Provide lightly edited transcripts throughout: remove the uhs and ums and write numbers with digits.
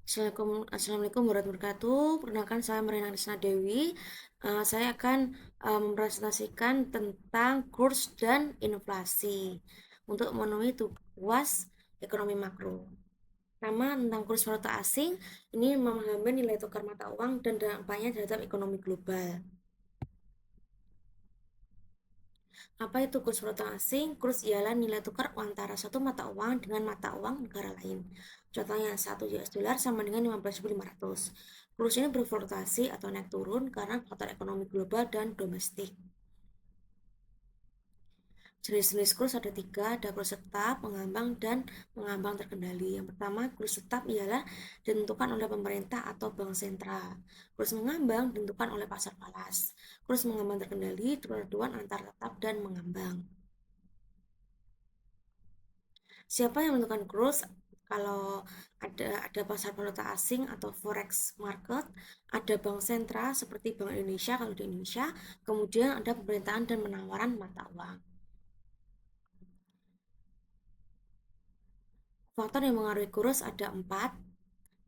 Assalamualaikum warahmatullahi wabarakatuh. Perkenalkan saya Marina Krisna Dewi. Saya akan mempresentasikan tentang kurs dan inflasi untuk memenuhi tugas ekonomi makro. Pertama, tentang kurs valuta asing, ini memahami nilai tukar mata uang dan dampaknya terhadap ekonomi global. Apa itu kurs valuta asing? Kurs ialah nilai tukar antara satu mata uang dengan mata uang negara lain. Contohnya 1 US dollar sama dengan 15.500. Kurs ini berfluktuasi atau naik turun karena faktor ekonomi global dan domestik. Jenis-jenis kurs ada 3, ada kurs tetap, pengambang, dan pengambang terkendali. Yang pertama, kurs tetap ialah ditentukan oleh pemerintah atau bank sentral. Kurs mengambang ditentukan oleh pasar falas. Kurs mengambang terkendali perpaduan antara tetap dan mengambang. Siapa yang menentukan kurs? Kalau ada pasar valuta asing atau forex market, ada bank sentral seperti Bank Indonesia kalau di Indonesia, kemudian ada pemerintahan dan penawaran mata uang. Faktor yang mengaruhi kurs ada 4,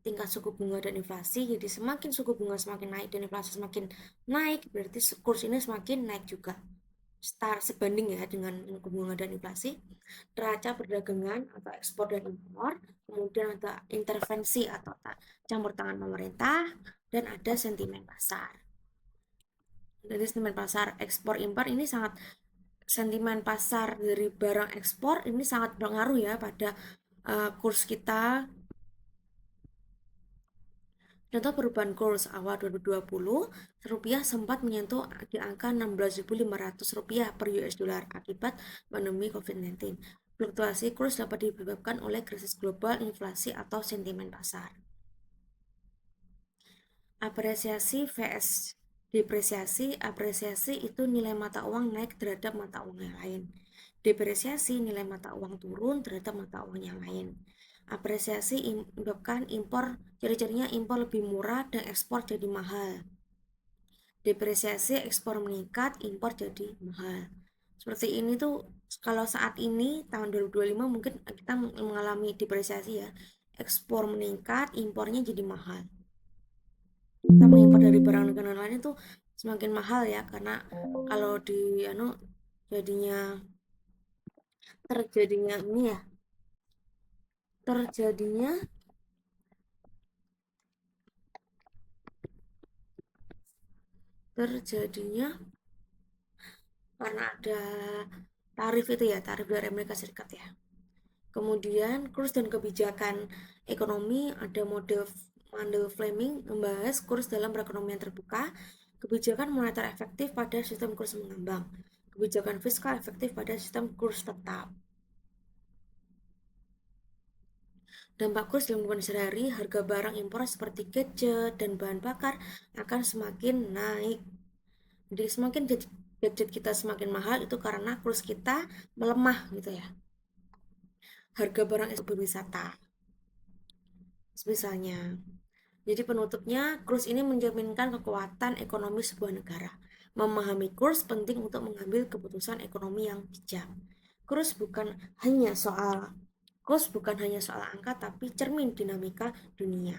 tingkat suku bunga dan inflasi. Jadi semakin suku bunga semakin naik dan inflasi semakin naik, berarti kurs ini semakin naik juga. Sebanding ya dengan suku bunga dan inflasi. Neraca perdagangan atau ekspor dan impor, kemudian ada intervensi atau campur tangan pemerintah, dan ada sentimen pasar. Jadi sentimen pasar ekspor impor ini sangat sentimen pasar dari barang ekspor ini sangat berpengaruh ya pada kurs kita. Contoh perubahan kurs awal 2020, rupiah sempat menyentuh di angka 16.500 rupiah per US dollar akibat pandemi COVID-19. Fluktuasi kurs dapat disebabkan oleh krisis global, inflasi, atau sentimen pasar. Apresiasi vs depresiasi. Apresiasi itu nilai mata uang naik terhadap mata uang yang lain. Depresiasi nilai mata uang turun terhadap mata uang yang lain. Apresiasi menyebabkan impor, ciri-cirinya impor lebih murah dan ekspor jadi mahal. Depresiasi ekspor meningkat, impor jadi mahal. Seperti ini tuh kalau saat ini tahun 2025 mungkin kita mengalami depresiasi ya. Ekspor meningkat, impornya jadi mahal. Kita mengimpor dari barang negara lain itu semakin mahal ya, karena kalau di jadinya terjadinya ini ya terjadinya terjadinya karena ada tarif itu ya, tarif dari Amerika Serikat ya. Kemudian kurs dan kebijakan ekonomi, ada model Fleming membahas kurs dalam perekonomian terbuka, kebijakan moneter efektif pada sistem kurs mengambang, kebijakan fiskal efektif pada sistem kurs tetap. Dampak kurs dalam kehidupan sehari-hari, harga barang impor seperti gadget dan bahan bakar akan semakin naik. Jadi semakin gadget kita semakin mahal itu karena kurs kita melemah gitu ya. Harga barang itu berwisata. Misalnya. Jadi penutupnya, kurs ini mencerminkan kekuatan ekonomi sebuah negara. Memahami kurs penting untuk mengambil keputusan ekonomi yang bijak. Kurs bukan hanya soal angka, tapi cermin dinamika dunia.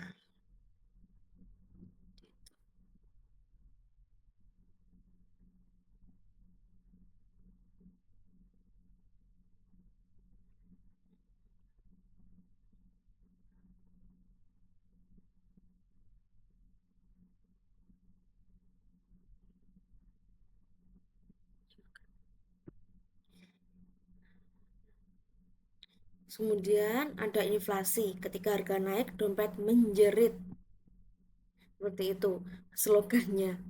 Kemudian ada inflasi. Ketika harga naik, dompet menjerit. Seperti itu slogannya.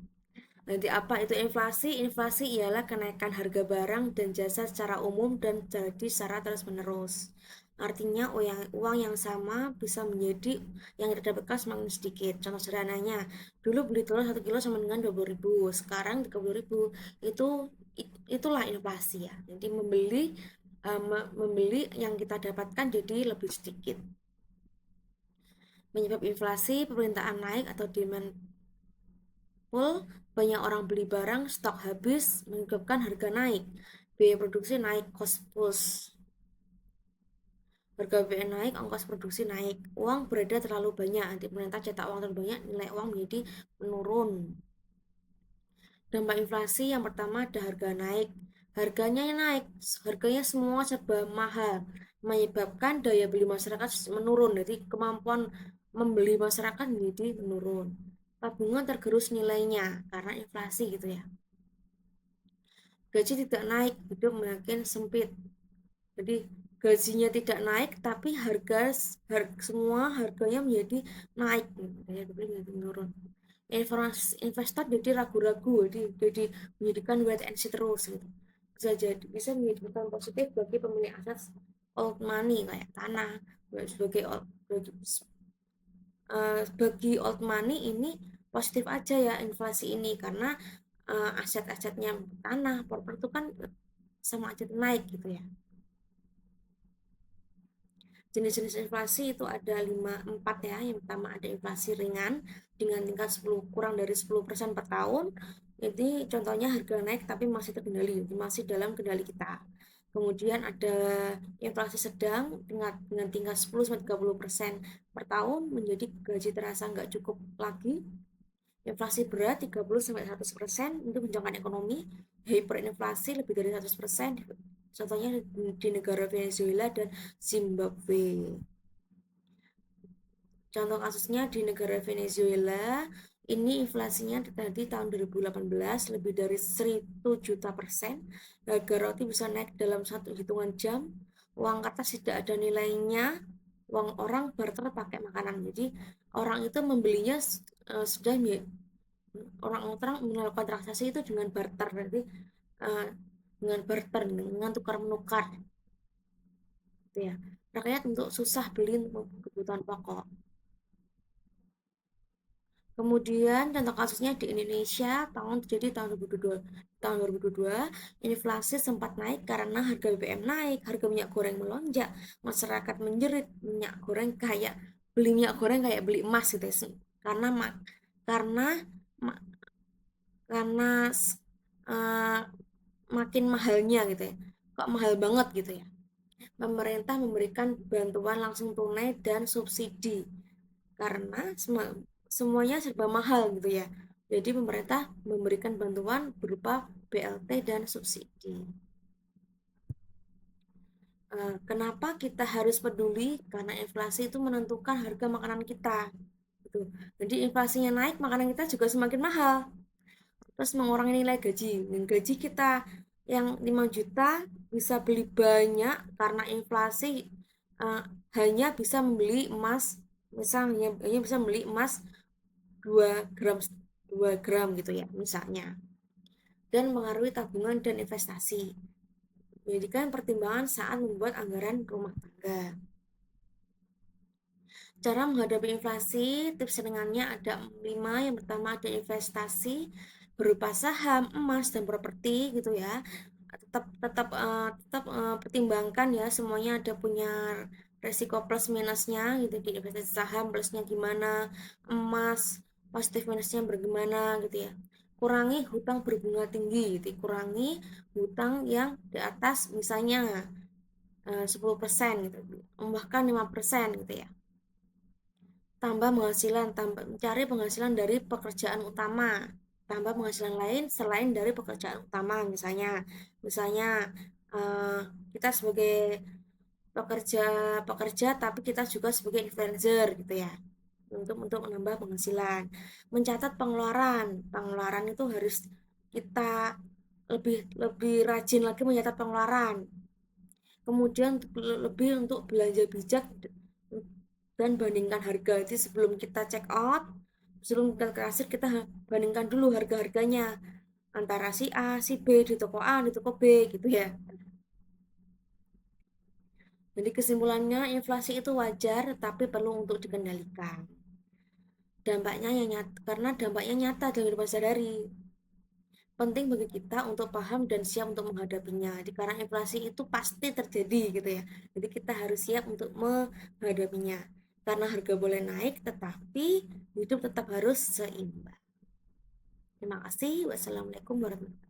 Nanti apa itu inflasi? Inflasi ialah kenaikan harga barang dan jasa secara umum dan jadi secara terus-menerus. Artinya uang yang sama bisa menjadi yang kita dapatkan semakin sedikit. Contoh sederhananya, dulu beli telur 1 kilo sama dengan 20.000, sekarang 30.000. Itulah inflasi ya. Jadi membeli yang kita dapatkan jadi lebih sedikit. Penyebab inflasi, permintaan naik atau demand full, banyak orang beli barang, stok habis, menyebabkan harga naik. Biaya produksi naik, cost push. Harga BBM naik, ongkos produksi naik. Uang beredar terlalu banyak, nanti pemerintah cetak uang terlalu banyak, nilai uang menjadi menurun. Dampak inflasi yang pertama ada harga naik. Naik, harganya semua serba mahal, menyebabkan daya beli masyarakat menurun. Jadi kemampuan membeli masyarakat menjadi menurun. Tabungan tergerus nilainya karena inflasi gitu ya. Gaji tidak naik, hidup makin sempit. Jadi gajinya tidak naik tapi semua harganya menjadi naik gitu. Daya beli menjadi menurun. Investor jadi ragu-ragu, jadi menjadikan wait and see terus gitu. Bisa menjadi peluang positif bagi pemilik aset old money kayak tanah. Bagi old money ini positif aja ya inflasi ini, karena aset-asetnya tanah properti itu kan sama aja naik gitu ya. Jenis-jenis inflasi itu ada 4 ya. Yang pertama ada inflasi ringan dengan tingkat 10 kurang dari 10% per tahun. Jadi contohnya harga naik tapi masih terkendali, masih dalam kendali kita. Kemudian ada inflasi sedang dengan tingkat 10-30% per tahun, menjadi gaji terasa nggak cukup lagi. Inflasi berat 30-100% untuk menjaga ekonomi. Hiperinflasi lebih dari 100%. Contohnya di negara Venezuela dan Zimbabwe. Contoh kasusnya di negara Venezuela, ini inflasinya terjadi tahun 2018 lebih dari 1.000.000.000%. Harga roti bisa naik dalam satu hitungan jam. Uang kertas tidak ada nilainya. Uang orang barter pakai makanan. Jadi orang itu membelinya sudah orang-orang melakukan transaksi itu dengan barter. Jadi uh, dengan barter, dengan tukar menukar, gitu ya. Rakyat untuk susah beli untuk kebutuhan pokok. Kemudian contoh kasusnya di Indonesia tahun 2022 inflasi sempat naik karena harga BBM naik, harga minyak goreng melonjak, masyarakat menjerit minyak goreng kayak beli minyak goreng kayak beli emas gitu ya. Karena karena karena uh, makin mahalnya gitu ya. Kok mahal banget gitu ya. Pemerintah memberikan bantuan langsung tunai dan subsidi karena semuanya serba mahal gitu ya. Jadi pemerintah memberikan bantuan berupa BLT dan subsidi. Kenapa kita harus peduli? Karena inflasi itu menentukan harga makanan kita. Gitu. Jadi inflasinya naik, makanan kita juga semakin mahal. Terus mengurangi nilai gaji. Gaji kita yang 5 juta bisa beli banyak karena inflasi, uh, hanya bisa membeli emas, misalnya hanya bisa membeli emas 2 gram 2 gram gitu ya misalnya, dan mengaruhi tabungan dan investasi. Jadikan pertimbangan saat membuat anggaran rumah tangga. Cara menghadapi inflasi, tips ringannya ada 5. Yang pertama ada investasi berupa saham, emas, dan properti gitu ya. Tetap pertimbangkan ya, semuanya ada punya resiko plus minusnya gitu. Di investasi saham plusnya gimana, emas positif minusnya bagaimana gitu ya. Kurangi hutang berbunga tinggi gitu. Kurangi hutang yang di atas misalnya 10% gitu, bahkan 5% gitu ya. Mencari penghasilan dari pekerjaan utama, tambah penghasilan lain selain dari pekerjaan utama. Misalnya uh, kita sebagai pekerja pekerja tapi kita juga sebagai influencer gitu ya, untuk menambah penghasilan. Mencatat pengeluaran itu harus kita lebih lebih rajin lagi mencatat pengeluaran. Kemudian lebih untuk belanja bijak dan bandingkan harga. Jadi sebelum kita check out, sebelum kita ke kasir, kita bandingkan dulu harga-harganya antara si A, si B, di toko A, di toko B gitu ya. Jadi kesimpulannya inflasi itu wajar tapi perlu untuk dikendalikan. Karena dampaknya nyata dalam kehidupan sehari-hari. Penting bagi kita untuk paham dan siap untuk menghadapinya. Jadi karena inflasi itu pasti terjadi gitu ya. Jadi kita harus siap untuk menghadapinya. Karena harga boleh naik, tetapi hidup tetap harus seimbang. Terima kasih. Wassalamualaikum warahmatullahi wabarakatuh.